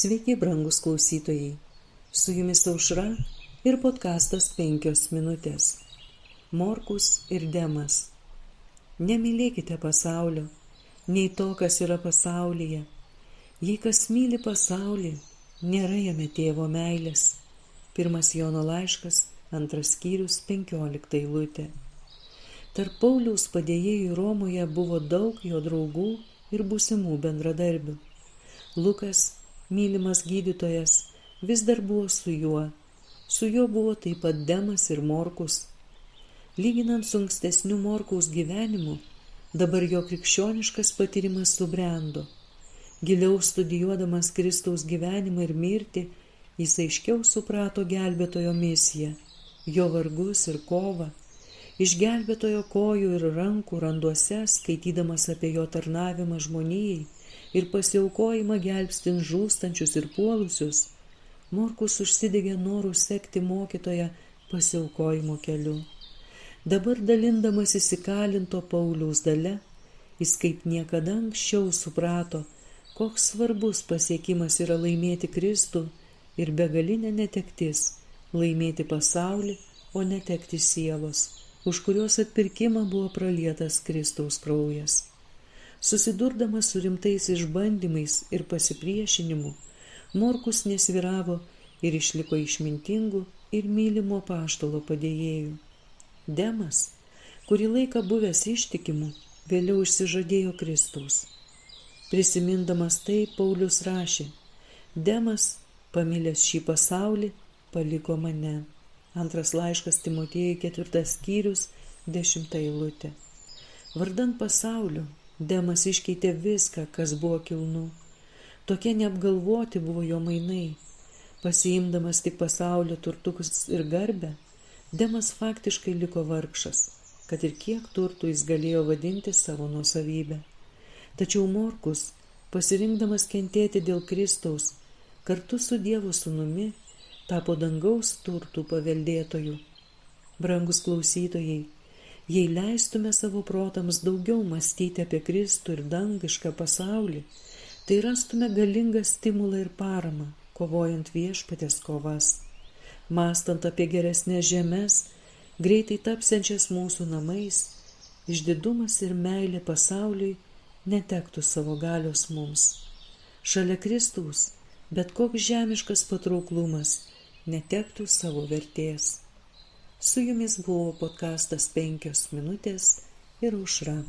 Sveiki, brangus klausytojai. Su jumis Aušra ir podkastas 5 minutės. Morkus ir Demas. Nemylėkite pasaulio, nei to, kas yra pasaulyje. Jei kas myli pasaulį, nėra jame tėvo meilės. 1 Jono laiškas, 2 skyrius, 15 eilutė. Tarp Pauliaus padėjėjų Romoje buvo daug jo draugų ir būsimų bendradarbių. Lukas, mylimas gydytojas, vis dar buvo su juo. Su juo buvo taip pat Demas ir Morkus. Lyginant su ankstesniu Morkaus gyvenimu, dabar jo krikščioniškas patyrimas subrendo. Giliau studijuodamas Kristaus gyvenimą ir mirtį, jis aiškiau suprato gelbėtojo misiją, jo vargus ir kovą. Iš gelbėtojo kojų ir rankų randuose, skaitydamas apie jo tarnavimą žmonijai ir pasiaukojimą gelbstint žūstančius ir puolusius, Morkus užsidegė norų sekti mokytoją pasiaukojimo keliu. Dabar dalindamasis įkalinto Pauliaus dalia, jis kaip niekada anksčiau suprato, koks svarbus pasiekimas yra laimėti Kristų ir begalinė netektis laimėti pasaulį, o netekti sielos, už kurios atpirkimą buvo pralietas Kristaus kraujas. Susidurdamas su rimtais išbandymais ir pasipriešinimu, Morkus nesvyravo ir išliko išmintingu ir mylimo apaštalo padėjėju. Demas, kurį laiką buvęs ištikimu, vėliau išsižadėjo Kristaus. Prisimindamas tai, Paulius rašė: Demas, pamilęs šį pasaulį, paliko mane. 2 laiškas Timotiejui, 4 skyrius, 10 eilutė. Vardan pasaulio, Demas iškeitė viską, kas buvo kilnu. Tokie neapgalvoti buvo jo mainai. Pasiimdamas tik pasaulio turtus ir garbę, Demas faktiškai liko vargšas, kad ir kiek turtų jis galėjo vadinti savo nuosavybę. Tačiau Morkus, pasirinkdamas kentėti dėl Kristaus, kartu su Dievo sūnumi, tapo dangaus turtų paveldėtoju. Brangus klausytojai, jei leistume savo protams daugiau mąstyti apie Kristų ir dangišką pasaulį, tai rastume galingą stimulą ir paramą, kovojant viešpaties kovas. Mąstant apie geresnės žemes, greitai tapsiančias mūsų namais, išdidumas ir meilė pasauliui netektų savo galios mums. Šalia Kristaus bet koks žemiškas patrauklumas netektų savo vertės. Su jumis buvo podkastas 5 minutės ir Aušra.